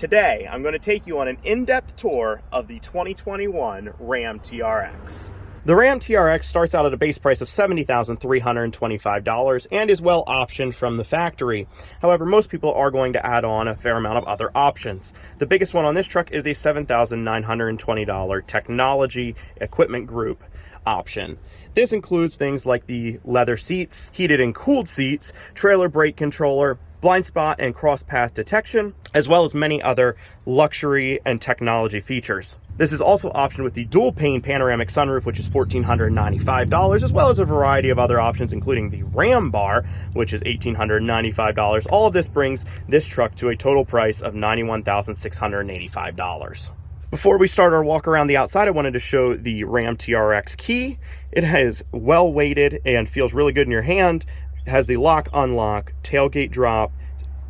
Today, I'm going to take you on an in-depth tour of the 2021 Ram TRX. The Ram TRX starts out at a base price of $70,325 and is well optioned from the factory. However, most people are going to add on a fair amount of other options. The biggest one on this truck is a $7,920 technology equipment group option. This includes things like the leather seats, heated and cooled seats, trailer brake controller, blind spot and cross path detection, as well as many other luxury and technology features. This is also optioned with the dual pane panoramic sunroof, which is $1,495, as well as a variety of other options, including the Ram bar, which is $1,895. All of this brings this truck to a total price of $91,685. Before we start our walk around the outside, I wanted to show the Ram TRX key. It is well weighted and feels really good in your hand. It has the lock, unlock, tailgate drop,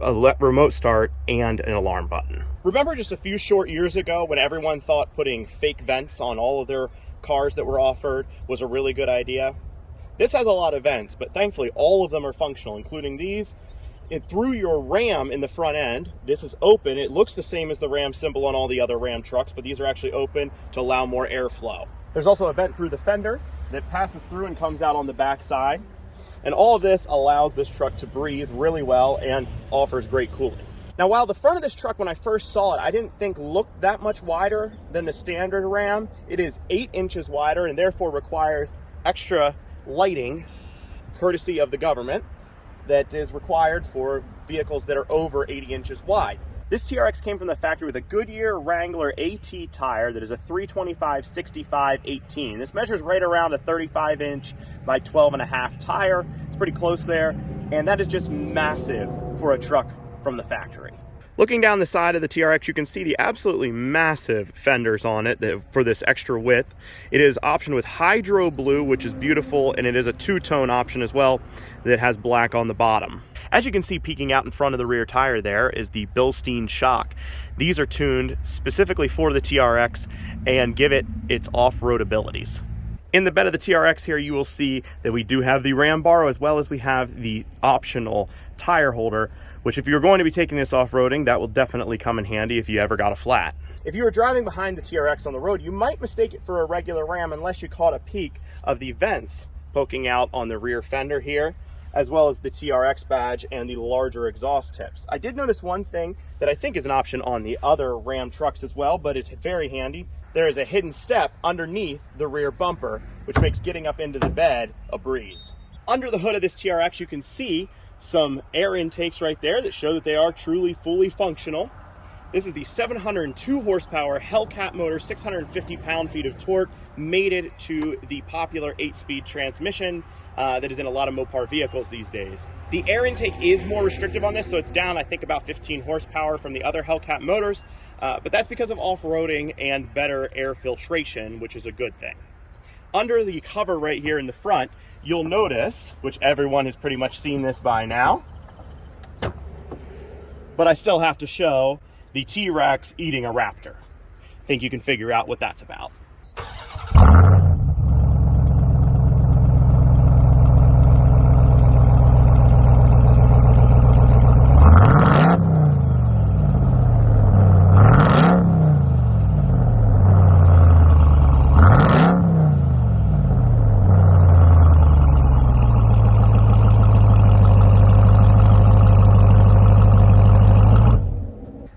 a remote start, and an alarm button. Remember just a few short years ago when everyone thought putting fake vents on all of their cars that were offered was a really good idea? This has a lot of vents, but thankfully all of them are functional, including these. Through your Ram in the front end, this is open. It looks the same as the Ram symbol on all the other Ram trucks, but these are actually open to allow more airflow. There's also a vent through the fender that passes through and comes out on the back side. And all of this allows this truck to breathe really well and offers great cooling. Now, while the front of this truck, when I first saw it, I didn't think looked that much wider than the standard Ram, it is 8 inches wider and therefore requires extra lighting, courtesy of the government, that is required for vehicles that are over 80 inches wide. This TRX came from the factory with a Goodyear Wrangler AT tire that is a 325/65/18. This measures right around a 35-inch by 12.5 tire. It's pretty close there, and that is just massive for a truck from the factory. Looking down the side of the TRX, you can see the absolutely massive fenders on it for this extra width. It is optioned with hydro blue, which is beautiful, and it is a two-tone option as well that has black on the bottom. As you can see, peeking out in front of the rear tire there is the Bilstein shock. These are tuned specifically for the TRX and give it its off-road abilities. In the bed of the TRX here, you will see that we do have the Ram bar, as well as we have the optional tire holder, which if you're going to be taking this off-roading, that will definitely come in handy if you ever got a flat. If you were driving behind the TRX on the road, you might mistake it for a regular Ram unless you caught a peek of the vents poking out on the rear fender here, as well as the TRX badge and the larger exhaust tips. I did notice one thing that I think is an option on the other Ram trucks as well, but is very handy. There is a hidden step underneath the rear bumper, which makes getting up into the bed a breeze. Under the hood of this TRX, you can see some air intakes right there that show that they are truly fully functional. This is the 702 horsepower Hellcat motor, 650 pound-feet of torque, mated to the popular 8-speed transmission that is in a lot of Mopar vehicles these days. The air intake is more restrictive on this, so it's down, I think, about 15 horsepower from the other Hellcat motors, but that's because of off-roading and better air filtration, which is a good thing. Under the cover right here in the front, you'll notice, which everyone has pretty much seen this by now, but I still have to show the T-Rex eating a raptor. I think you can figure out what that's about.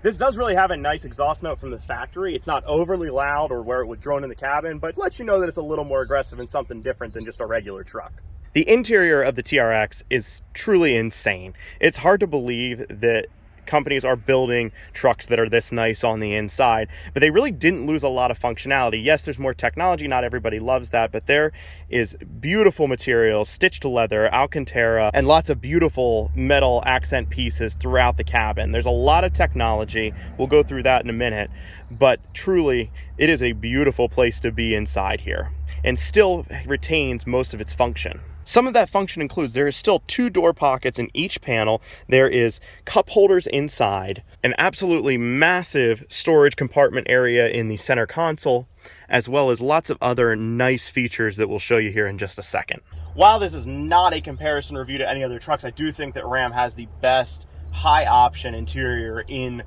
This does really have a nice exhaust note from the factory. It's not overly loud or where it would drone in the cabin, but lets you know that it's a little more aggressive and something different than just a regular truck. The interior of the TRX is truly insane. It's hard to believe that companies are building trucks that are this nice on the inside, but they really didn't lose a lot of functionality. Yes, there's more technology, not everybody loves that, but there is beautiful materials, stitched leather, Alcantara, and lots of beautiful metal accent pieces throughout the cabin. There's a lot of technology. We'll go through that in a minute, but truly, it is a beautiful place to be inside here and still retains most of its function. Some of that function includes there is still 2 door pockets in each panel. There is cup holders inside, an absolutely massive storage compartment area in the center console, as well as lots of other nice features that we'll show you here in just a second. While this is not a comparison review to any other trucks, I do think that Ram has the best high option interior in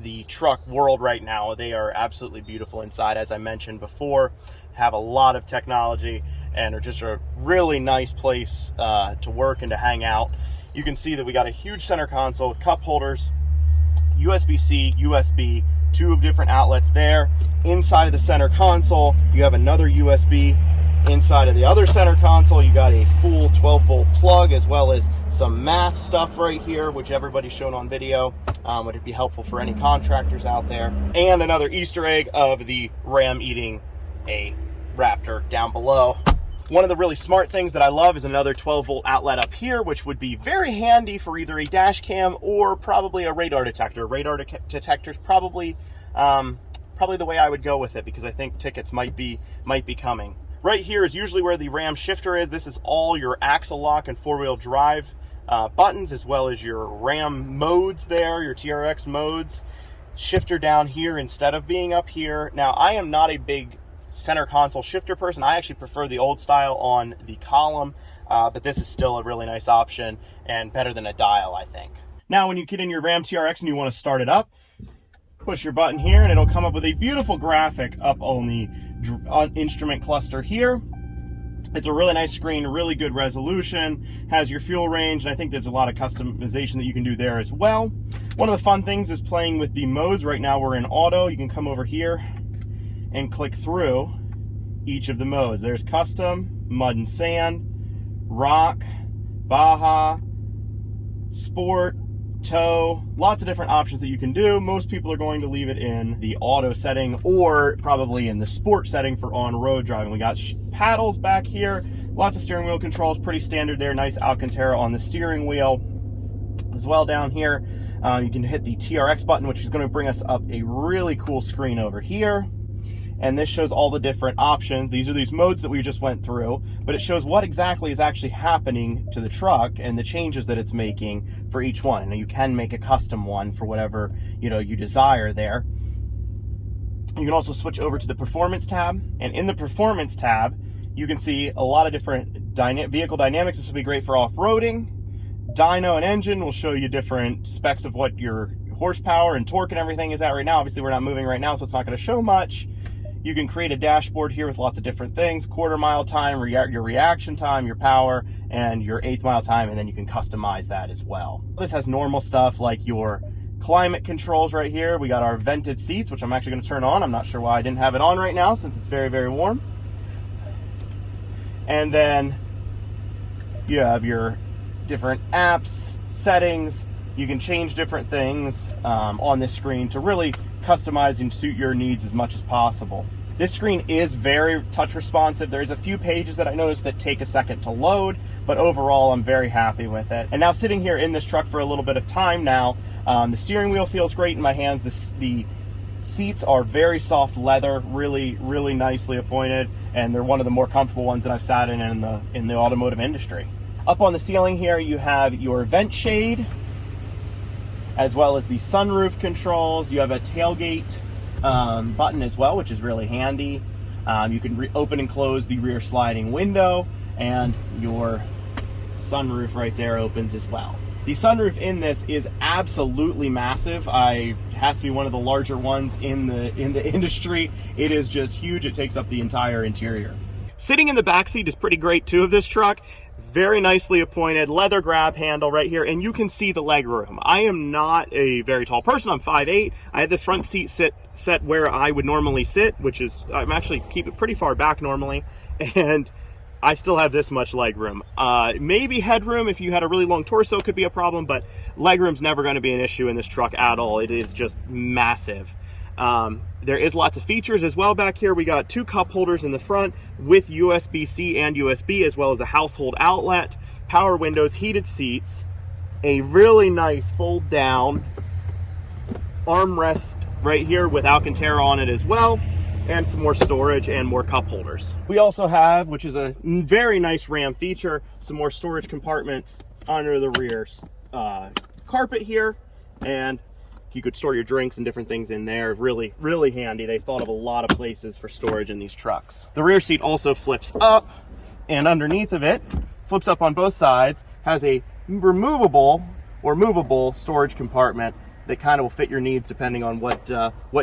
the truck world right now. They are absolutely beautiful inside, as I mentioned before, have a lot of technology, and are just a really nice place to work and to hang out. You can see that we got a huge center console with cup holders, USB-C, USB, 2 different outlets there. Inside of the center console, you have another USB. Inside of the other center console, you got a full 12-volt plug, as well as some math stuff right here, which everybody's shown on video. Would it be helpful for any contractors out there? And another Easter egg of the Ram eating a Raptor down below. One of the really smart things that I love is another 12-volt outlet up here, which would be very handy for either a dash cam or probably a radar detector. Radar detector's probably the way I would go with it, because I think tickets might be coming. Right here is usually where the Ram shifter is. This is all your axle lock and four-wheel drive buttons, as well as your Ram modes there, your TRX modes. Shifter down here instead of being up here. Now, I am not a big center console shifter person. I actually prefer the old style on the column, but this is still a really nice option and better than a dial, I think. Now, when you get in your Ram TRX and you want to start it up, push your button here and it'll come up with a beautiful graphic up on the instrument cluster here. It's a really nice screen, really good resolution, has your fuel range, and I think there's a lot of customization that you can do there as well. One of the fun things is playing with the modes. Right now we're in auto. You can come over here and click through each of the modes. There's custom, mud and sand, rock, Baja, sport, tow, lots of different options that you can do. Most people are going to leave it in the auto setting, or probably in the sport setting for on-road driving. We got paddles back here, lots of steering wheel controls, pretty standard there. Nice Alcantara on the steering wheel as well. Down here you can hit the TRX button, which is going to bring us up a really cool screen over here. And this shows all the different options. These are these modes that we just went through, but it shows what exactly is actually happening to the truck and the changes that it's making for each one. Now, you can make a custom one for whatever you desire there. You can also switch over to the performance tab, and in the performance tab, you can see a lot of different vehicle dynamics. This will be great for off-roading. Dyno and engine will show you different specs of what your horsepower and torque and everything is at right now. Obviously, we're not moving right now, so it's not going to show much. You can create a dashboard here with lots of different things: quarter mile time, your reaction time, your power, and your 1/8 mile time, and then you can customize that as well. This has normal stuff like your climate controls right here. We got our vented seats, which I'm actually going to turn on. I'm not sure why I didn't have it on right now, since it's very, very warm. And then you have your different apps, settings. You can change different things on this screen to really customize and suit your needs as much as possible. This screen is very touch responsive. There's a few pages that I noticed that take a second to load, but overall I'm very happy with it. And now, sitting here in this truck for a little bit of time now, the steering wheel feels great in my hands. The seats are very soft leather, really, really nicely appointed, and they're one of the more comfortable ones that I've sat in the automotive industry. Up on the ceiling here, you have your vent shade, as well as the sunroof controls. You have a tailgate button as well, which is really handy. You can open and close the rear sliding window, and your sunroof right there opens as well. The sunroof in this is absolutely massive. It has to be one of the larger ones in the industry. It is just huge. It takes up the entire interior. Sitting in the back seat is pretty great too of this truck. Very nicely appointed leather grab handle right here, and you can see the leg room. I am not a very tall person. I'm 5'8". I had the front seat set where I would normally sit, which is, I'm actually keep it pretty far back normally, and I still have this much leg room. Maybe headroom, if you had a really long torso, could be a problem, but leg room's never going to be an issue in this truck at all. It is just massive. There is lots of features as well back here. We got 2 cup holders in the front with USB-C and USB, as well as a household outlet, power windows, heated seats, a really nice fold down armrest right here with Alcantara on it as well, and some more storage and more cup holders. We also have, which is a very nice Ram feature, some more storage compartments under the rear carpet here, and you could store your drinks and different things in there. Really, really handy. They thought of a lot of places for storage in these trucks. The rear seat also flips up, and underneath of it, flips up on both sides, has a removable or movable storage compartment that kind of will fit your needs depending on what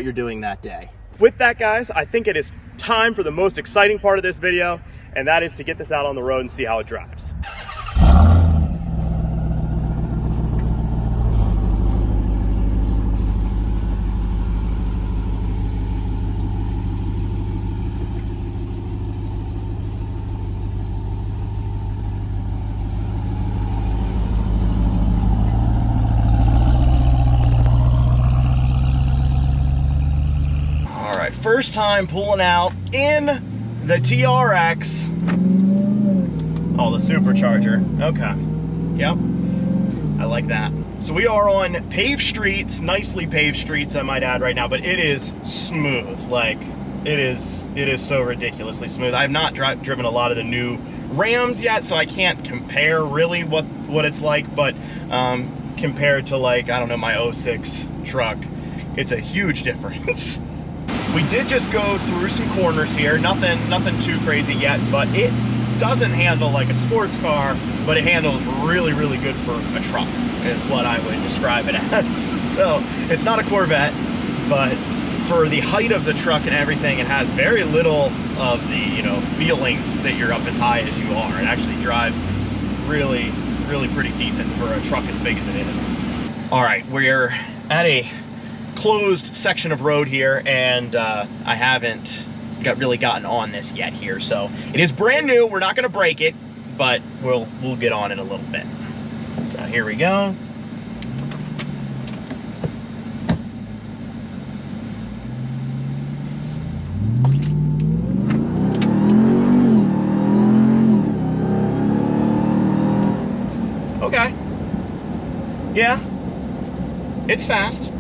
you're doing that day. With that, guys, I think it is time for the most exciting part of this video, and that is to get this out on the road and see how it drives. First time pulling out in the TRX. Oh, the supercharger. Okay. Yep. I like that. So we are on paved streets, nicely paved streets, I might add right now, but it is smooth. Like, it is so ridiculously smooth. I have not driven a lot of the new Rams yet, so I can't compare really what it's like, but compared to, like, I don't know, my 06 truck, it's a huge difference. We did just go through some corners here, nothing too crazy yet, but it doesn't handle like a sports car, but it handles really, really good for a truck, is what I would describe it as. So it's not a Corvette, but for the height of the truck and everything, it has very little of the, you know, feeling that you're up as high as you are. It actually drives really, really pretty decent for a truck as big as it is. All right, we're at a closed section of road here, and I haven't really gotten on this yet here, so it is brand new. We're not going to break it, but we'll get on it a little bit. So here we go. Okay. Yeah, it's fast.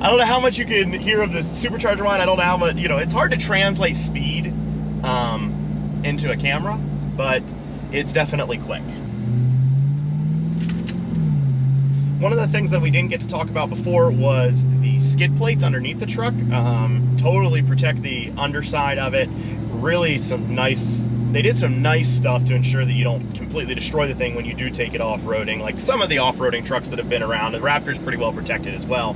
I don't know how much you can hear of the supercharger line. I don't know how much, you know, it's hard to translate speed into a camera, but it's definitely quick. One of the things that we didn't get to talk about before was the skid plates underneath the truck. Totally protect the underside of it. Really they did some nice stuff to ensure that you don't completely destroy the thing when you do take it off-roading. Like some of the off-roading trucks that have been around, the Raptor's pretty well protected as well,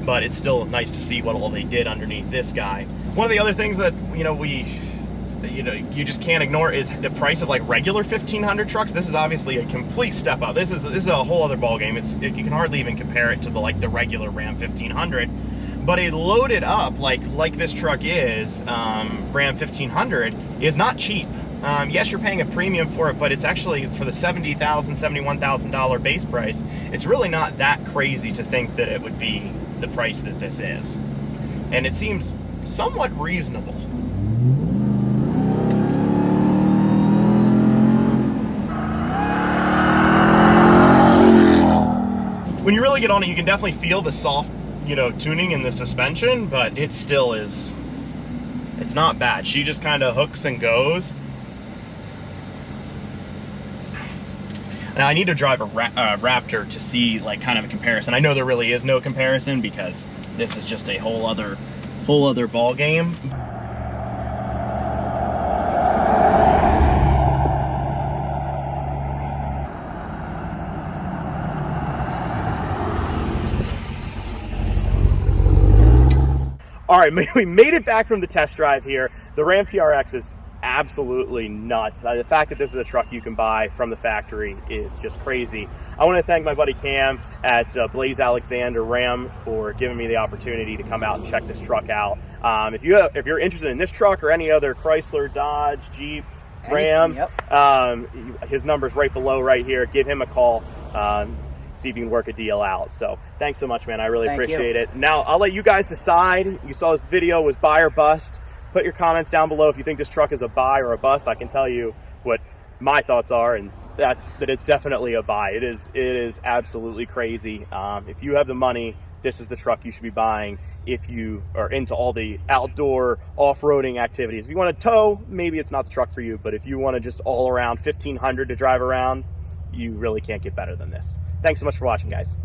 but it's still nice to see what all they did underneath this guy. One of the other things that, you just can't ignore is the price of like regular 1500 trucks. This is obviously a complete step up. This is a whole other ball game. You can hardly even compare it to the regular Ram 1500. But a loaded up like this truck is, Ram 1500, is not cheap. Yes, you're paying a premium for it, but it's actually for the $70,000, $71,000 base price. It's really not that crazy to think that it would be the price that this is. And it seems somewhat reasonable. When you really get on it, you can definitely feel the soft, tuning in the suspension, but it still is, it's not bad. She just kind of hooks and goes. Now I need to drive a Raptor to see kind of a comparison. I know there really is no comparison because this is just a whole other ball game. All right, we made it back from the test drive here. The Ram TRX is absolutely nuts. The fact that this is a truck you can buy from the factory is just crazy. I want to thank my buddy Cam at BLAISE ALEXANDER RAM for giving me the opportunity to come out and check this truck out. If you're interested in this truck or any other Chrysler, Dodge, Jeep, Ram, his number's right below right here. Give him a call. See if you can work a deal out. So thanks so much, man. I really appreciate it. Now I'll let you guys decide. You saw this video was buy or bust. Put your comments down below if you think this truck is a buy or a bust. I can tell you what my thoughts are, and that it's definitely a buy. It is absolutely crazy. If you have the money, this is the truck you should be buying if you are into all the outdoor off-roading activities. If you want to tow, maybe it's not the truck for you, but if you want to just all around 1500 to drive around, you really can't get better than this. Thanks so much for watching, guys.